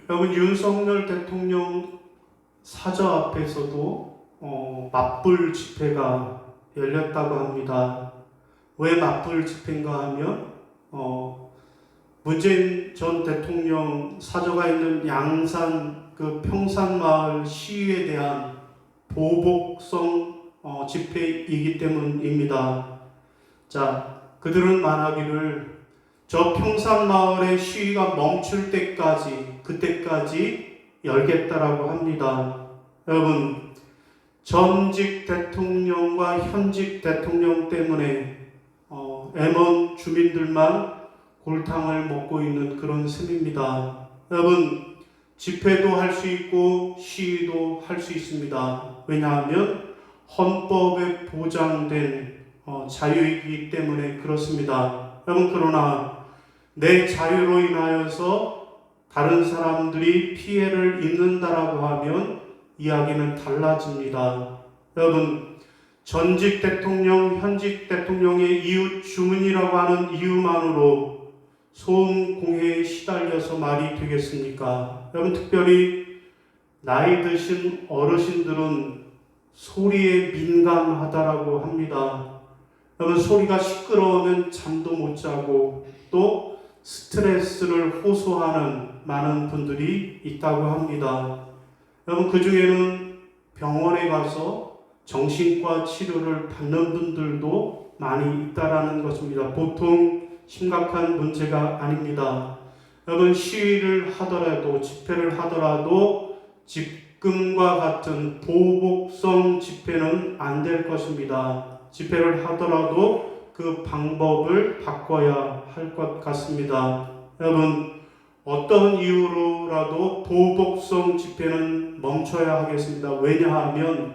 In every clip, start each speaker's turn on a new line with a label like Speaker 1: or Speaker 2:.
Speaker 1: 여러분, 윤석열 대통령 사저 앞에서도 맞불 집회가 열렸다고 합니다. 왜 맞불 집회인가 하면 문재인 전 대통령 사저가 있는 양산 그 평산마을 시위에 대한 보복성 집회이기 때문입니다. 자, 그들은 말하기를 저 평산마을의 시위가 멈출 때까지, 그때까지 열겠다라고 합니다. 여러분, 전직 대통령과 현직 대통령 때문에 M1 주민들만 골탕을 먹고 있는 그런 셈입니다. 여러분, 집회도 할 수 있고 시위도 할 수 있습니다. 왜냐하면 헌법에 보장된 자유이기 때문에 그렇습니다. 여러분, 그러나 내 자유로 인하여서 다른 사람들이 피해를 입는다라고 하면 이야기는 달라집니다. 여러분, 전직 대통령, 현직 대통령의 이웃 주민이라고 하는 이유만으로 소음 공해에 시달려서 말이 되겠습니까? 여러분, 특별히 나이 드신 어르신들은 소리에 민감하다라고 합니다. 여러분, 소리가 시끄러우면 잠도 못 자고 또 스트레스를 호소하는 많은 분들이 있다고 합니다. 여러분, 그 중에는 병원에 가서 정신과 치료를 받는 분들도 많이 있다라는 것입니다. 보통 심각한 문제가 아닙니다. 여러분, 시위를 하더라도, 집회를 하더라도 지금과 같은 보복성 집회는 안 될 것입니다. 집회를 하더라도 그 방법을 바꿔야 할 것 같습니다. 여러분, 어떤 이유로라도 보복성 집회는 멈춰야 하겠습니다. 왜냐하면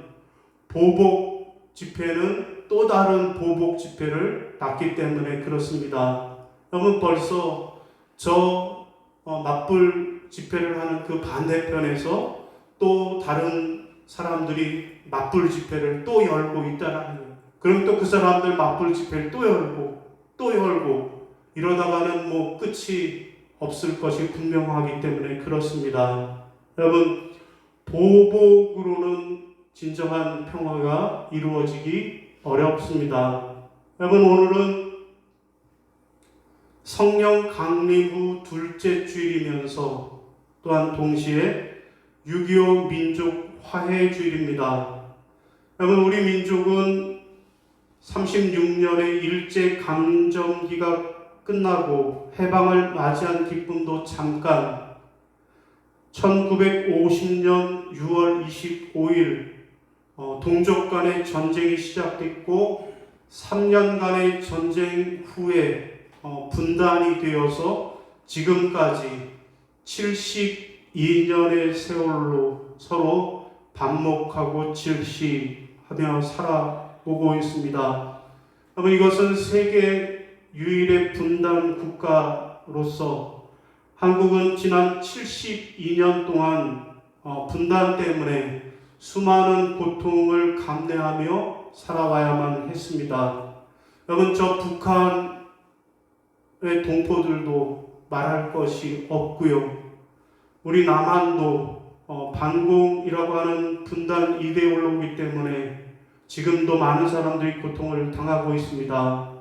Speaker 1: 보복 집회는 또 다른 보복 집회를 낳기 때문에 그렇습니다. 여러분, 벌써 저 맞불 집회를 하는 그 반대편에서 또 다른 사람들이 맞불 집회를 또 열고 있다라는 거예요. 그럼 또 그 사람들 맞불 집회를 또 열고 이러다가는 뭐 끝이 없을 것이 분명하기 때문에 그렇습니다. 여러분, 보복으로는 진정한 평화가 이루어지기 어렵습니다. 여러분, 오늘은 성령 강림 후 둘째 주일이면서 또한 동시에 6.25 민족 화해 주일입니다. 여러분, 우리 민족은 36년의 일제강점기가 끝나고 해방을 맞이한 기쁨도 잠깐 1950년 6월 25일 동족 간의 전쟁이 시작됐고 3년간의 전쟁 후에 분단이 되어서 지금까지 72년의 세월로 서로 반목하고 질시하며 살아오고 있습니다. 여러분, 이것은 세계 유일의 분단 국가로서 한국은 지난 72년 동안 분단 때문에 수많은 고통을 감내하며 살아와야만 했습니다. 여러분, 저 북한의 동포들도 말할 것이 없고요. 우리 남한도 반공이라고 하는 분단 이데올로기 때문에 지금도 많은 사람들이 고통을 당하고 있습니다.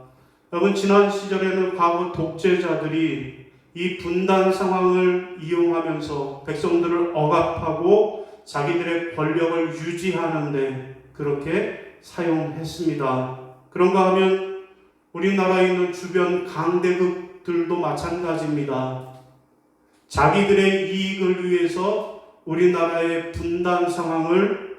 Speaker 1: 여러분, 지난 시절에는 과거 독재자들이 이 분단 상황을 이용하면서 백성들을 억압하고 자기들의 권력을 유지하는데 그렇게 사용했습니다. 그런가 하면 우리나라에 있는 주변 강대국들도 마찬가지입니다. 자기들의 이익을 위해서 우리나라의 분단 상황을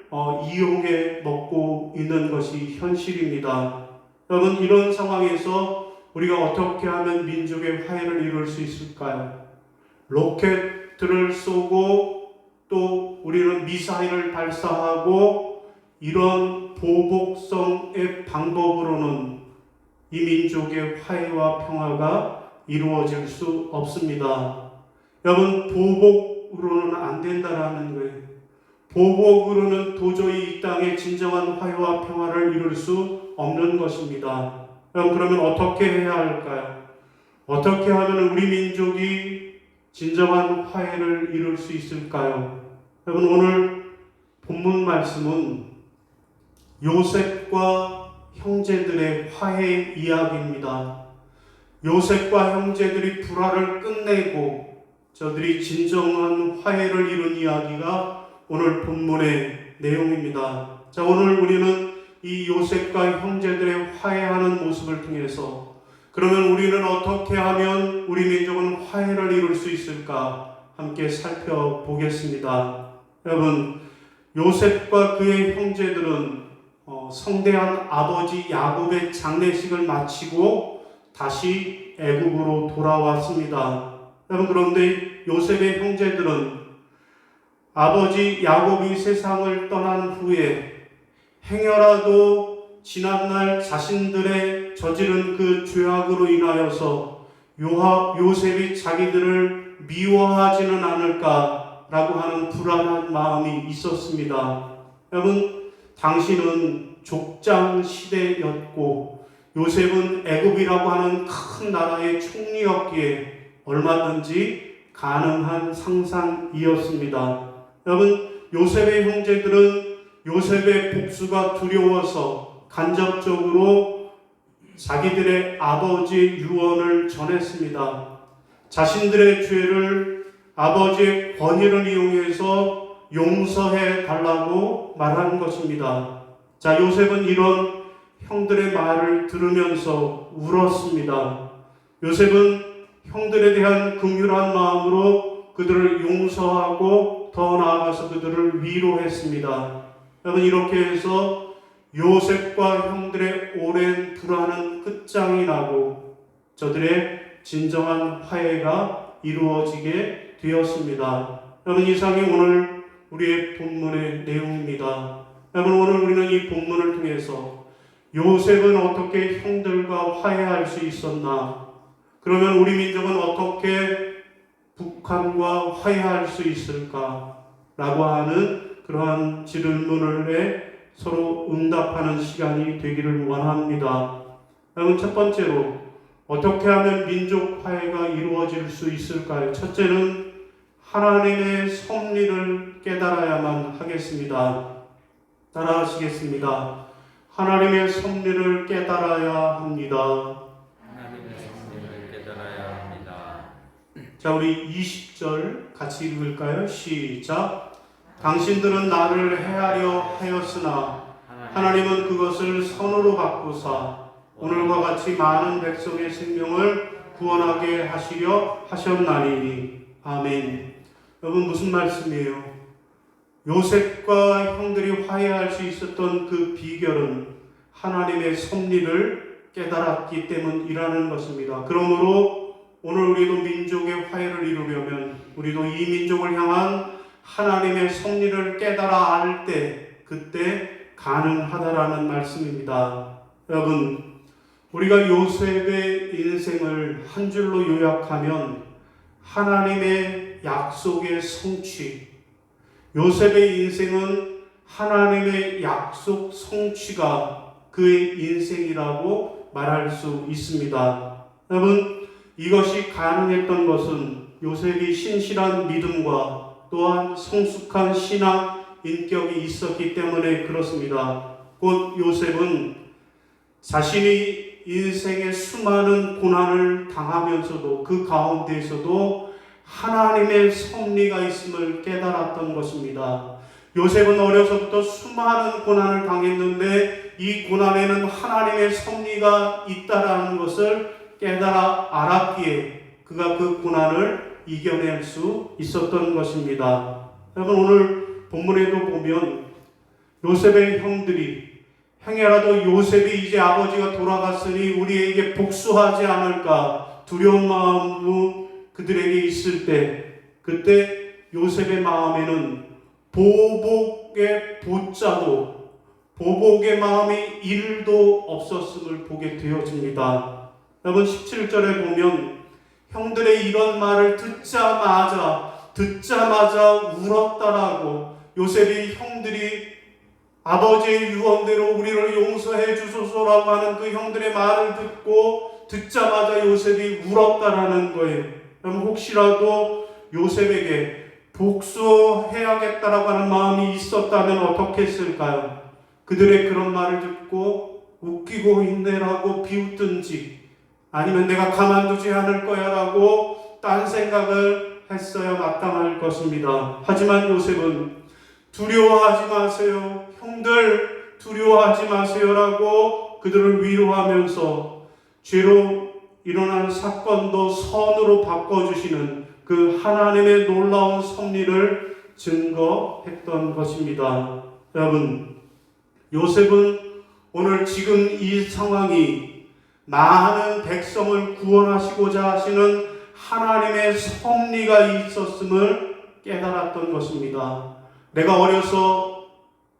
Speaker 1: 이용해 먹고 있는 것이 현실입니다. 여러분, 이런 상황에서 우리가 어떻게 하면 민족의 화해를 이룰 수 있을까요? 로켓들을 쏘고 또 우리는 미사일을 발사하고 이런 보복성의 방법으로는 이 민족의 화해와 평화가 이루어질 수 없습니다. 여러분, 보복으로는 안 된다라는 거예요. 보복으로는 도저히 이 땅에 진정한 화해와 평화를 이룰 수 없는 것입니다. 여러분, 그러면 어떻게 해야 할까요? 어떻게 하면 우리 민족이 진정한 화해를 이룰 수 있을까요? 여러분, 오늘 본문 말씀은 요셉과 형제들의 화해 이야기입니다. 요셉과 형제들이 불화를 끝내고 저들이 진정한 화해를 이룬 이야기가 오늘 본문의 내용입니다. 자, 오늘 우리는 이 요셉과 형제들의 화해하는 모습을 통해서 그러면 우리는 어떻게 하면 우리 민족은 화해를 이룰 수 있을까 함께 살펴보겠습니다. 여러분, 요셉과 그의 형제들은 성대한 아버지 야곱의 장례식을 마치고 다시 애굽으로 돌아왔습니다. 여러분, 그런데 요셉의 형제들은 아버지 야곱이 세상을 떠난 후에 행여라도 지난날 자신들의 저지른 그 죄악으로 인하여서 요셉이 자기들을 미워하지는 않을까라고 하는 불안한 마음이 있었습니다. 여러분, 당시는 족장 시대였고 요셉은 애굽이라고 하는 큰 나라의 총리였기에 얼마든지 가능한 상상이었습니다. 여러분, 요셉의 형제들은 요셉의 복수가 두려워서 간접적으로 자기들의 아버지의 유언을 전했습니다. 자신들의 죄를 아버지의 권위를 이용해서 용서해 달라고 말하는 것입니다. 자, 요셉은 이런 형들의 말을 들으면서 울었습니다. 요셉은 형들에 대한 긍휼한 마음으로 그들을 용서하고 더 나아가서 그들을 위로했습니다. 여러분, 이렇게 해서 요셉과 형들의 오랜 불화는 끝장이 나고 저들의 진정한 화해가 이루어지게 되었습니다. 여러분, 이상이 오늘 우리의 본문의 내용입니다. 여러분, 오늘 우리는 이 본문을 통해서 요셉은 어떻게 형들과 화해할 수 있었나? 그러면 우리 민족은 어떻게 북한과 화해할 수 있을까? 라고 하는 그러한 질문을 서로 응답하는 시간이 되기를 원합니다. 여러분, 첫 번째로 어떻게 하면 민족 화해가 이루어질 수 있을까요? 첫째는 하나님의 섭리를 깨달아야만 하겠습니다. 따라하시겠습니다. 하나님의 섭리를 깨달아야 합니다.
Speaker 2: 하나님의 섭리를 깨달아야 합니다.
Speaker 1: 자, 우리 20절 같이 읽을까요? 시작. 당신들은 나를 해하려 하였으나 하나님은 그것을 선으로 바꾸사 오늘과 같이 많은 백성의 생명을 구원하게 하시려 하셨나니. 아멘. 여러분, 무슨 말씀이에요? 요셉과 형들이 화해할 수 있었던 그 비결은 하나님의 섭리를 깨달았기 때문이라는 것입니다. 그러므로 오늘 우리도 민족의 화해를 이루려면 우리도 이 민족을 향한 하나님의 섭리를 깨달아 알 때 그때 가능하다라는 말씀입니다. 여러분, 우리가 요셉의 인생을 한 줄로 요약하면 하나님의 약속의 성취, 요셉의 인생은 하나님의 약속 성취가 그의 인생이라고 말할 수 있습니다. 여러분, 이것이 가능했던 것은 요셉이 신실한 믿음과 또한 성숙한 신앙 인격이 있었기 때문에 그렇습니다. 곧 요셉은 자신이 인생의 수많은 고난을 당하면서도 그 가운데에서도 하나님의 섭리가 있음을 깨달았던 것입니다. 요셉은 어려서부터 수많은 고난을 당했는데 이 고난에는 하나님의 섭리가 있다라는 것을 깨달아 알았기에 그가 그 고난을 이겨낼 수 있었던 것입니다. 여러분, 오늘 본문에도 보면 요셉의 형들이 행여라도 요셉이 이제 아버지가 돌아갔으니 우리에게 복수하지 않을까 두려운 마음도 그들에게 있을 때 그때 요셉의 마음에는 보복의 보자도 보복의 마음이 1도 없었음을 보게 되어집니다. 여러분, 17절에 보면 형들의 이런 말을 듣자마자 울었다라고 요셉이 형들이 아버지의 유언대로 우리를 용서해 주소서라고 하는 그 형들의 말을 듣고 듣자마자 요셉이 울었다라는 거예요. 여러분, 혹시라도 요셉에게 복수해야겠다라고 하는 마음이 있었다면 어떻게 했을까요? 그들의 그런 말을 듣고 웃기고 있네라고 비웃든지 아니면 내가 가만두지 않을 거야 라고 딴 생각을 했어야 마땅할 것입니다. 하지만 요셉은 두려워하지 마세요. 형들 두려워하지 마세요 라고 그들을 위로하면서 죄로 일어난 사건도 선으로 바꿔주시는 그 하나님의 놀라운 섭리를 증거했던 것입니다. 여러분, 요셉은 오늘 지금 이 상황이 많은 백성을 구원하시고자 하시는 하나님의 섭리가 있었음을 깨달았던 것입니다. 내가 어려서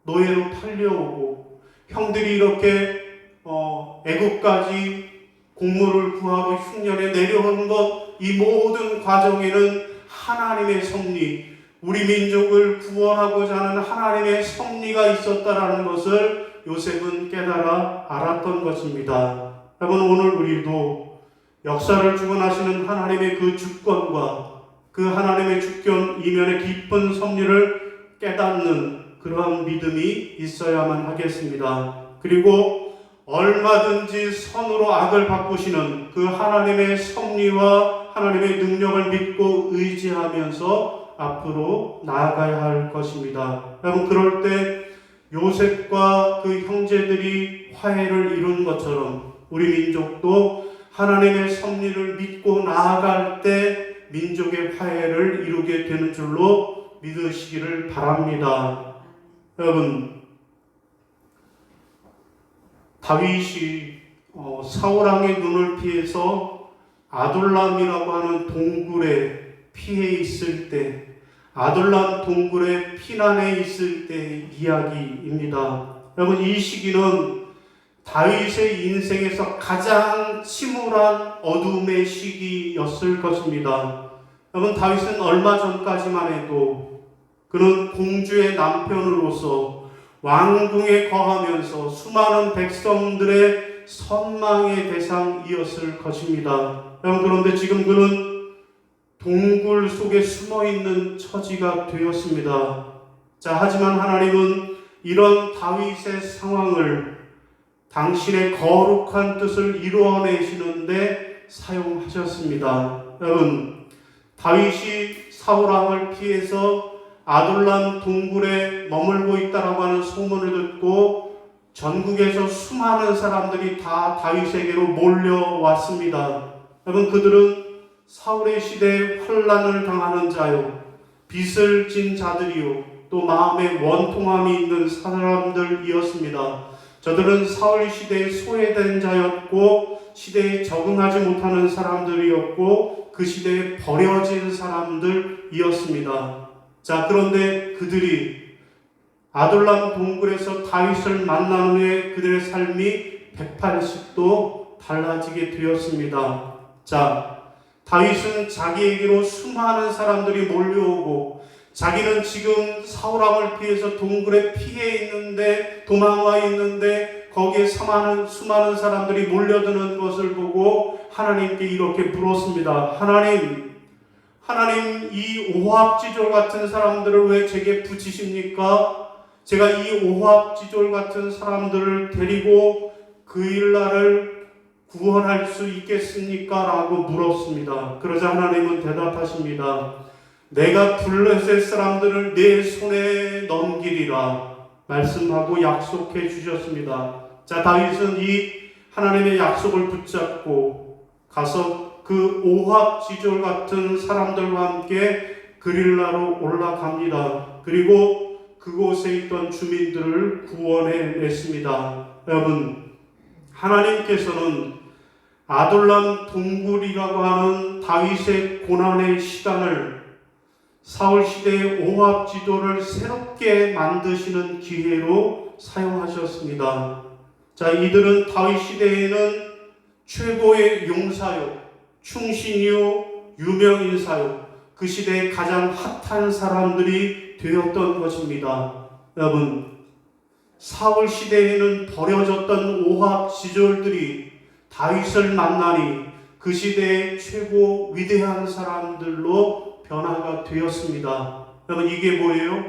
Speaker 1: 노예로 팔려오고 형들이 이렇게 애국까지 곡물을 구하고 흉년에 내려오는 것, 이 모든 과정에는 하나님의 섭리, 우리 민족을 구원하고자 하는 하나님의 섭리가 있었다라는 것을 요셉은 깨달아 알았던 것입니다. 여러분, 오늘 우리도 역사를 주관하시는 하나님의 그 주권과 그 하나님의 주권 이면의 깊은 섭리를 깨닫는 그러한 믿음이 있어야만 하겠습니다. 그리고 얼마든지 선으로 악을 바꾸시는 그 하나님의 섭리와 하나님의 능력을 믿고 의지하면서 앞으로 나아가야 할 것입니다. 여러분, 그럴 때 요셉과 그 형제들이 화해를 이룬 것처럼 우리 민족도 하나님의 섭리를 믿고 나아갈 때 민족의 화해를 이루게 되는 줄로 믿으시기를 바랍니다. 여러분, 다윗이 사울왕의 눈을 피해서 아둘람이라고 하는 동굴에 피해 있을 때, 아둘람 동굴에 피난해 있을 때 이야기입니다. 여러분, 이 시기는 다윗의 인생에서 가장 침울한 어둠의 시기였을 것입니다. 여러분, 다윗은 얼마 전까지만 해도 그는 공주의 남편으로서 왕궁에 거하면서 수많은 백성들의 선망의 대상이었을 것입니다. 여러분, 그런데 지금 그는 동굴 속에 숨어있는 처지가 되었습니다. 자, 하지만 하나님은 이런 다윗의 상황을 당신의 거룩한 뜻을 이루어내시는데 사용하셨습니다. 여러분, 다윗이 사울왕을 피해서 아둘람 동굴에 머물고 있다라고 하는 소문을 듣고 전국에서 수많은 사람들이 다 다윗에게로 몰려왔습니다. 여러분, 그들은 사울의 시대에 환난을 당하는 자요, 빚을 진 자들이요, 또 마음에 원통함이 있는 사람들이었습니다. 저들은 사울 시대에 소외된 자였고 시대에 적응하지 못하는 사람들이었고 그 시대에 버려진 사람들이었습니다. 자, 그런데 그들이 아둘람 동굴에서 다윗을 만난 후에 그들의 삶이 180도 달라지게 되었습니다. 자, 다윗은 자기에게로 수많은 사람들이 몰려오고 자기는 지금 사울왕을 피해서 동굴에 피해 있는데, 도망와 있는데 거기에 수많은 사람들이 몰려드는 것을 보고 하나님께 이렇게 물었습니다. 하나님, 이 오합지졸 같은 사람들을 왜 제게 붙이십니까? 제가 이 오합지졸 같은 사람들을 데리고 그 일날을 구원할 수 있겠습니까? 라고 물었습니다. 그러자 하나님은 대답하십니다. 내가 블레셋 사람들을 내 손에 넘기리라 말씀하고 약속해 주셨습니다. 자, 다윗은 이 하나님의 약속을 붙잡고 가서 그 오합지졸 같은 사람들과 함께 그릴라로 올라갑니다. 그리고 그곳에 있던 주민들을 구원해냈습니다. 여러분, 하나님께서는 아둘람 동굴이라고 하는 다윗의 고난의 시간을 사울 시대의 오합지졸을 새롭게 만드시는 기회로 사용하셨습니다. 자, 이들은 다윗 시대에는 최고의 용사요, 충신이요, 유명인사요, 그 시대의 가장 핫한 사람들이 되었던 것입니다. 여러분, 사울 시대에는 버려졌던 오합지졸들이 다윗을 만나니 그 시대의 최고 위대한 사람들로 변화가 되었습니다. 여러분, 이게 뭐예요?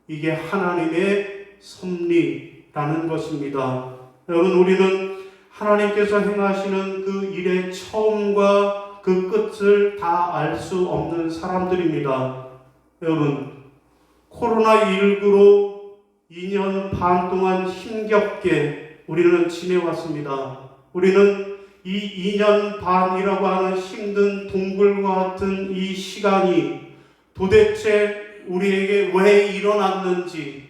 Speaker 1: 이게 하나님의 섭리라는 것입니다. 여러분, 우리는 하나님께서 행하시는 그 일의 처음과 그 끝을 다 알 수 없는 사람들입니다. 여러분, 코로나19로 2년 반 동안 힘겹게 우리는 지내왔습니다. 우리는 이 2년 반이라고 하는 힘든 동굴과 같은 이 시간이 도대체 우리에게 왜 일어났는지,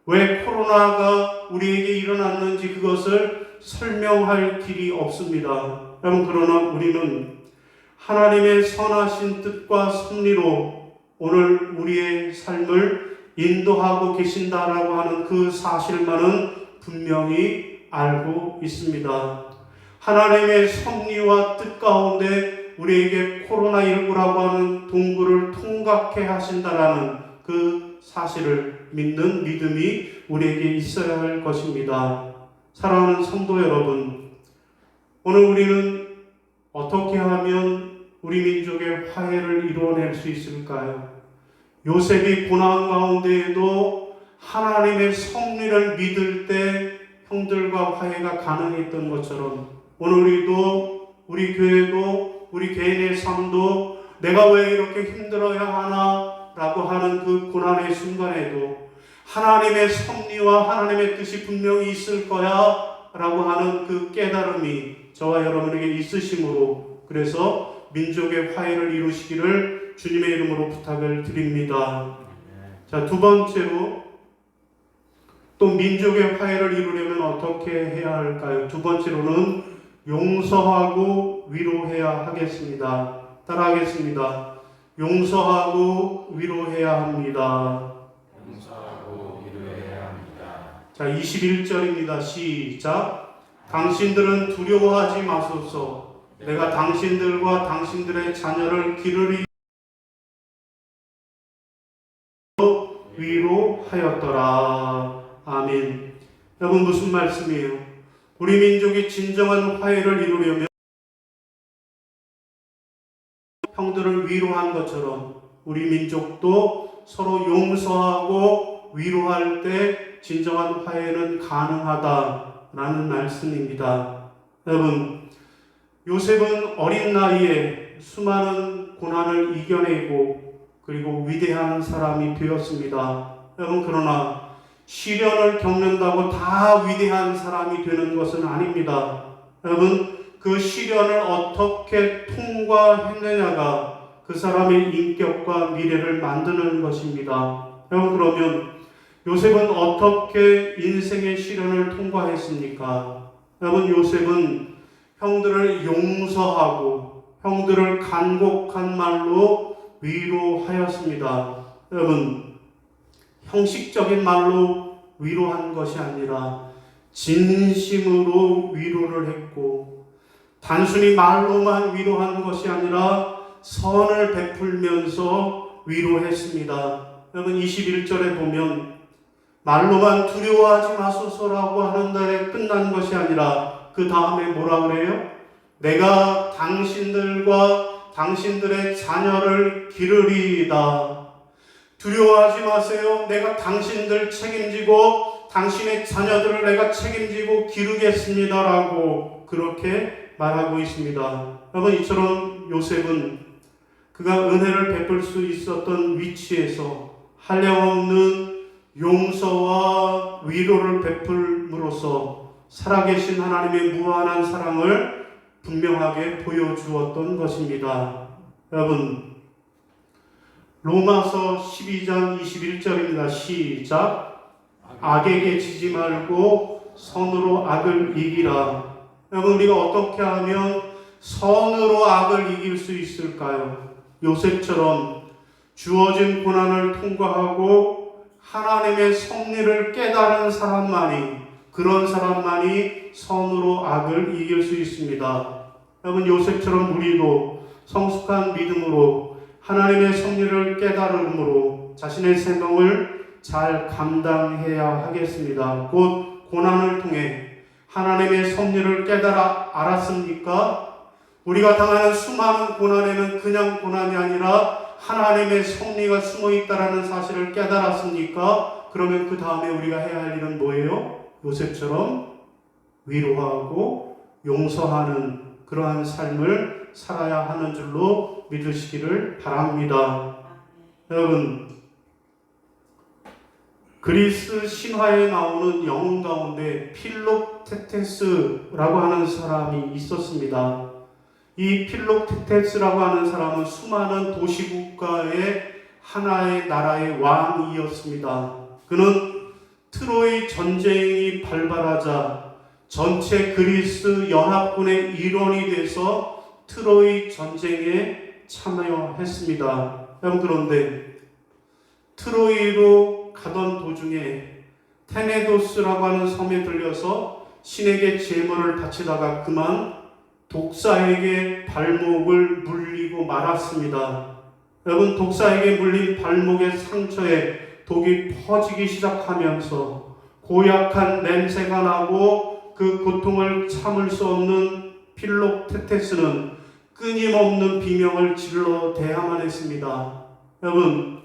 Speaker 1: 왜 코로나가 우리에게 일어났는지 그것을 설명할 길이 없습니다. 여러분, 그러나 우리는 하나님의 선하신 뜻과 섭리로 오늘 우리의 삶을 인도하고 계신다라고 하는 그 사실만은 분명히 알고 있습니다. 하나님의 섭리와 뜻 가운데 우리에게 코로나19라고 하는 동굴을 통과케 하신다라는 그 사실을 믿는 믿음이 우리에게 있어야 할 것입니다. 사랑하는 성도 여러분, 오늘 우리는 어떻게 하면 우리 민족의 화해를 이루어낼 수 있을까요? 요셉이 고난 가운데에도 하나님의 섭리를 믿을 때 형들과 화해가 가능했던 것처럼 오늘 우리도, 우리 교회도, 우리 개인의 삶도 내가 왜 이렇게 힘들어야 하나 라고 하는 그 고난의 순간에도 하나님의 섭리와 하나님의 뜻이 분명히 있을 거야 라고 하는 그 깨달음이 저와 여러분에게 있으심으로, 그래서 민족의 화해를 이루시기를 주님의 이름으로 부탁을 드립니다. 자, 두 번째로 또 민족의 화해를 이루려면 어떻게 해야 할까요? 두 번째로는 용서하고 위로해야 하겠습니다. 따라하겠습니다. 용서하고 위로해야 합니다.
Speaker 2: 용서하고 위로해야 합니다.
Speaker 1: 자, 21절입니다. 시작. 당신들은 두려워하지 마소서. 내가 당신들과 당신들의 자녀를 기르리 위로하였더라. 아멘. 여러분, 무슨 말씀이에요? 우리 민족이 진정한 화해를 이루려면 형들을 위로한 것처럼 우리 민족도 서로 용서하고 위로할 때 진정한 화해는 가능하다라는 말씀입니다. 여러분, 요셉은 어린 나이에 수많은 고난을 이겨내고 그리고 위대한 사람이 되었습니다. 여러분, 그러나 시련을 겪는다고 다 위대한 사람이 되는 것은 아닙니다. 여러분, 그 시련을 어떻게 통과했느냐가 그 사람의 인격과 미래를 만드는 것입니다. 여러분, 그러면 요셉은 어떻게 인생의 시련을 통과했습니까? 여러분, 요셉은 형들을 용서하고 형들을 간곡한 말로 위로하였습니다. 여러분, 형식적인 말로 위로한 것이 아니라 진심으로 위로를 했고, 단순히 말로만 위로한 것이 아니라 선을 베풀면서 위로했습니다. 여러분, 21절에 보면 말로만 두려워하지 마소서라고 하는 날에 끝난 것이 아니라 그 다음에 뭐라 그래요? 내가 당신들과 당신들의 자녀를 기르리이다. 두려워하지 마세요. 내가 당신들 책임지고 당신의 자녀들을 내가 책임지고 기르겠습니다라고 그렇게 말하고 있습니다. 여러분, 이처럼 요셉은 그가 은혜를 베풀 수 있었던 위치에서 한량없는 용서와 위로를 베풀므로써 살아계신 하나님의 무한한 사랑을 분명하게 보여주었던 것입니다. 여러분, 로마서 12장 21절입니다. 시작. 악에게 지지 말고 선으로 악을 이기라. 여러분, 우리가 어떻게 하면 선으로 악을 이길 수 있을까요? 요셉처럼 주어진 고난을 통과하고 하나님의 섭리를 깨달은 사람만이, 그런 사람만이 선으로 악을 이길 수 있습니다. 여러분, 요셉처럼 우리도 성숙한 믿음으로 하나님의 섭리를 깨달음으로 자신의 생명을 잘 감당해야 하겠습니다. 곧 고난을 통해 하나님의 섭리를 깨달아 알았습니까? 우리가 당하는 수많은 고난에는 그냥 고난이 아니라 하나님의 섭리가 숨어 있다라는 사실을 깨달았습니까? 그러면 그 다음에 우리가 해야 할 일은 뭐예요? 요셉처럼 위로하고 용서하는 그러한 삶을 살아야 하는 줄로 믿으시기를 바랍니다. 여러분, 그리스 신화에 나오는 영웅 가운데 필록테테스라고 하는 사람이 있었습니다. 이 필록테테스라고 하는 사람은 수많은 도시국가의 하나의 나라의 왕이었습니다. 그는 트로이 전쟁이 발발하자 전체 그리스 연합군의 일원이 돼서 트로이 전쟁에 참여했습니다. 그런데 트로이로 가던 도중에 테네도스라고 하는 섬에 들려서 신에게 제물을 바치다가 그만 독사에게 발목을 물리고 말았습니다. 여러분, 독사에게 물린 발목의 상처에 독이 퍼지기 시작하면서 고약한 냄새가 나고 그 고통을 참을 수 없는 필록테테스는 끊임없는 비명을 질러 대야만 했습니다. 여러분,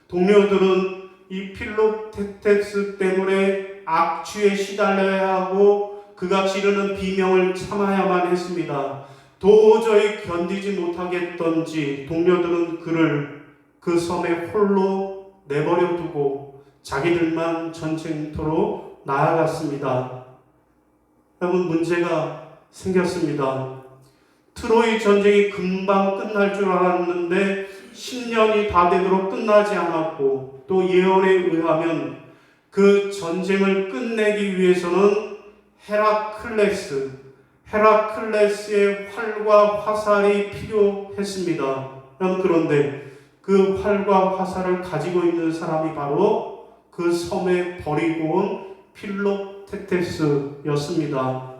Speaker 1: 동료들은 이 필록테테스 때문에 악취에 시달려야 하고 그가 지르는 비명을 참아야만 했습니다. 도저히 견디지 못하겠던지 동료들은 그를 그 섬에 홀로 내버려 두고 자기들만 전쟁터로 나아갔습니다. 여러분, 문제가 생겼습니다. 트로이 전쟁이 금방 끝날 줄 알았는데 10년이 다 되도록 끝나지 않았고, 또 예언에 의하면 그 전쟁을 끝내기 위해서는 헤라클레스의 활과 화살이 필요했습니다. 그런데 그 활과 화살을 가지고 있는 사람이 바로 그 섬에 버리고 온 필록테테스였습니다.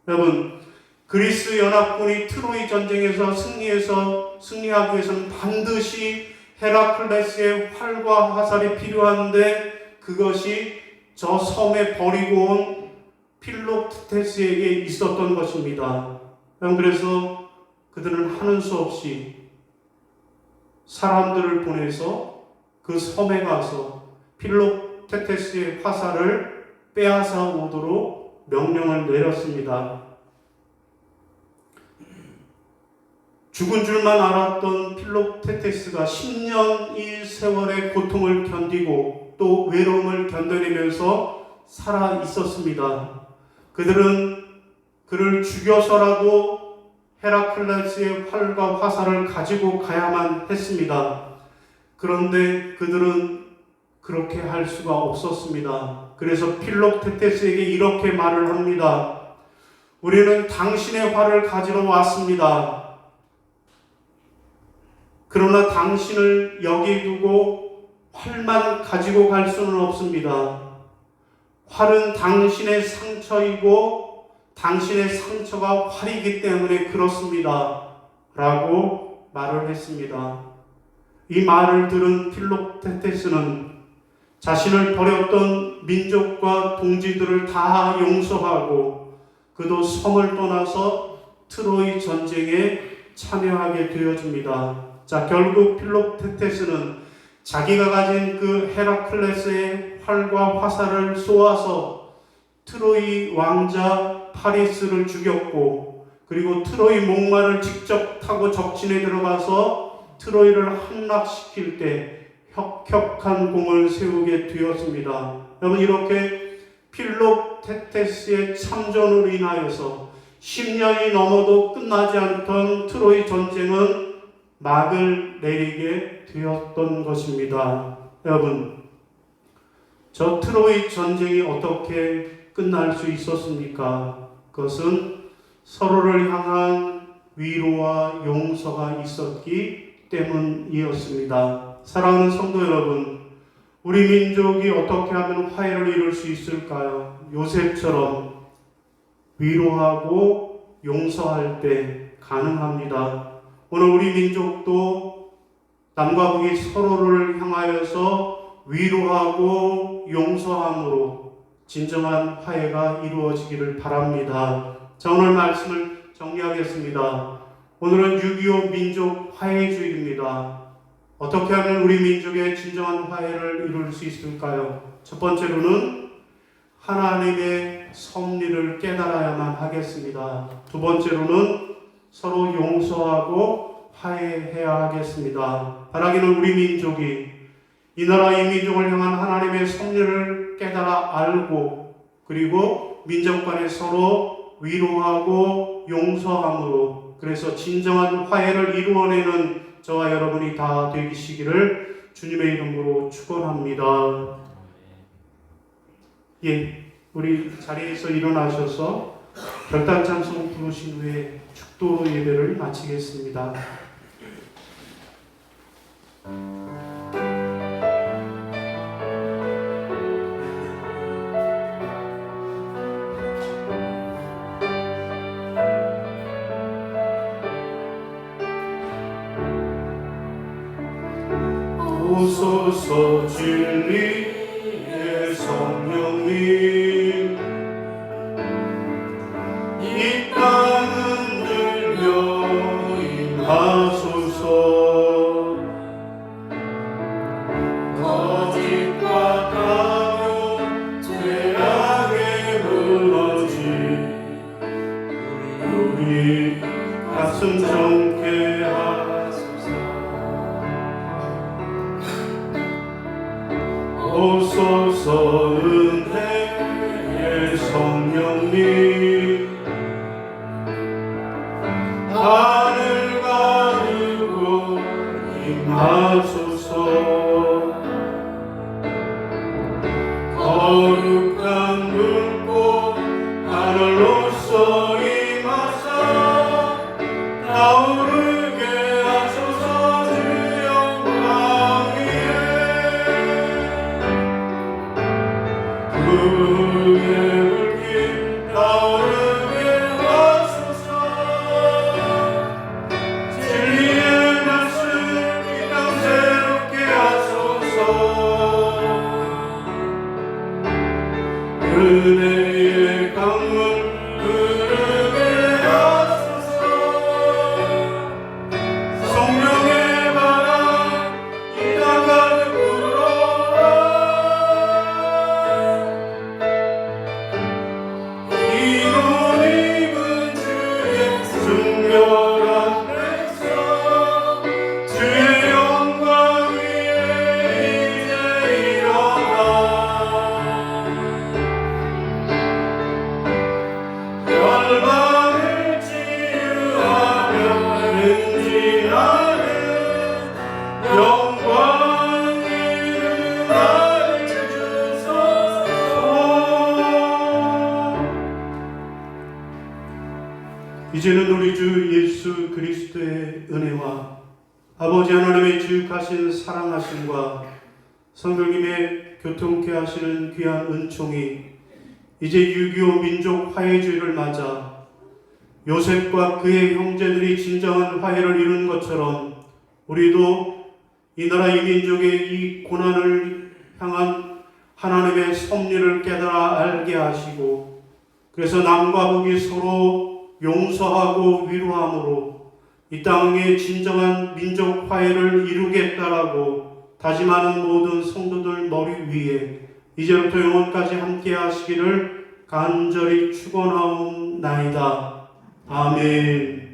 Speaker 1: 여러분, 그리스 연합군이 트로이 전쟁에서 승리하기 위해서는 반드시 헤라클레스의 활과 화살이 필요한데 그것이 저 섬에 버리고 온 필록테테스에게 있었던 것입니다. 그래서 그들은 하는 수 없이 사람들을 보내서 그 섬에 가서 필록테테스의 화살을 빼앗아 오도록 명령을 내렸습니다. 죽은 줄만 알았던 필록테테스가 10년의 세월의 고통을 견디고 또 외로움을 견뎌내면서 살아 있었습니다. 그들은 그를 죽여서라도 헤라클레스의 활과 화살을 가지고 가야만 했습니다. 그런데 그들은 그렇게 할 수가 없었습니다. 그래서 필록테테스에게 이렇게 말을 합니다. 우리는 당신의 활을 가지러 왔습니다. 그러나 당신을 여기 두고 활만 가지고 갈 수는 없습니다. 활은 당신의 상처이고 당신의 상처가 활이기 때문에 그렇습니다. 라고 말을 했습니다. 이 말을 들은 필록테테스는 자신을 버렸던 민족과 동지들을 다 용서하고 그도 섬을 떠나서 트로이 전쟁에 참여하게 되어집니다. 자, 결국 필록테테스는 자기가 가진 그 헤라클레스의 활과 화살을 쏘아서 트로이 왕자 파리스를 죽였고, 그리고 트로이 목마를 직접 타고 적진에 들어가서 트로이를 함락시킬 때 혁혁한 공을 세우게 되었습니다. 여러분, 이렇게 필록테테스의 참전으로 인하여서 10년이 넘어도 끝나지 않던 트로이 전쟁은 막을 내리게 되었던 것입니다. 여러분, 저 트로이 전쟁이 어떻게 끝날 수 있었습니까? 그것은 서로를 향한 위로와 용서가 있었기 때문이었습니다. 사랑하는 성도 여러분, 우리 민족이 어떻게 하면 화해를 이룰 수 있을까요? 요셉처럼 위로하고 용서할 때 가능합니다. 오늘 우리 민족도 남과 북이 서로를 향하여서 위로하고 용서함으로 진정한 화해가 이루어지기를 바랍니다. 자, 오늘 말씀을 정리하겠습니다. 오늘은 6.25 민족 화해주일입니다. 어떻게 하면 우리 민족의 진정한 화해를 이룰 수 있을까요? 첫 번째로는 하나님의 섭리를 깨달아야만 하겠습니다. 두 번째로는 서로 용서하고 화해해야 하겠습니다. 바라기는 우리 민족이 이 나라 이 민족을 향한 하나님의 섭리를 깨달아 알고 그리고 민족 간에 서로 위로하고 용서함으로 그래서 진정한 화해를 이루어내는 저와 여러분이 다 되시기를 주님의 이름으로 축원합니다. 예, 우리 자리에서 일어나셔서 결단 찬송 부르신 후에 축도 예배를 마치겠습니다. 오소서 진리의 성령님 이 땅은 들며 임하소서 거짓과 가면 죄악에 무너진 우리 가슴 정케 하소서 오소서 은혜의 성령님 하늘 가르고 임하소서 거룩한 불꽃 하늘로서 임하사 타오르게 하소서 주 영광 위에 그의 불길 타오르게 하소서 진리의 말씀 이 땅 새롭게 하소서 은혜의 강물 흐르게 하소서 성령의 바람 이 땅 가득 불어라 이곳 입은 주의 순결한 백성 주의 영광 위에 이제 일어나 열방을 치유하며 행진하는 영광의 은혜를 주소서 이제는 우리 주 예수 그리스도의 은혜와 아버지 하나님의 지극하신 사랑하심과 성령님의 교통케 하시는 귀한 은총이 이제 6.25 민족 화해주의를 맞아 요셉과 그의 형제들이 진정한 화해를 이룬 것처럼 우리도 이 나라 이 민족의 이 고난을 향한 하나님의 섭리를 깨달아 알게 하시고 그래서 남과 북이 서로 용서하고 위로함으로 이 땅의 진정한 민족 화해를 이루겠다라고 다짐하는 모든 성도들 머리 위에 이제부터 영원까지 함께 하시기를 간절히 축원하옵나이다. 아멘.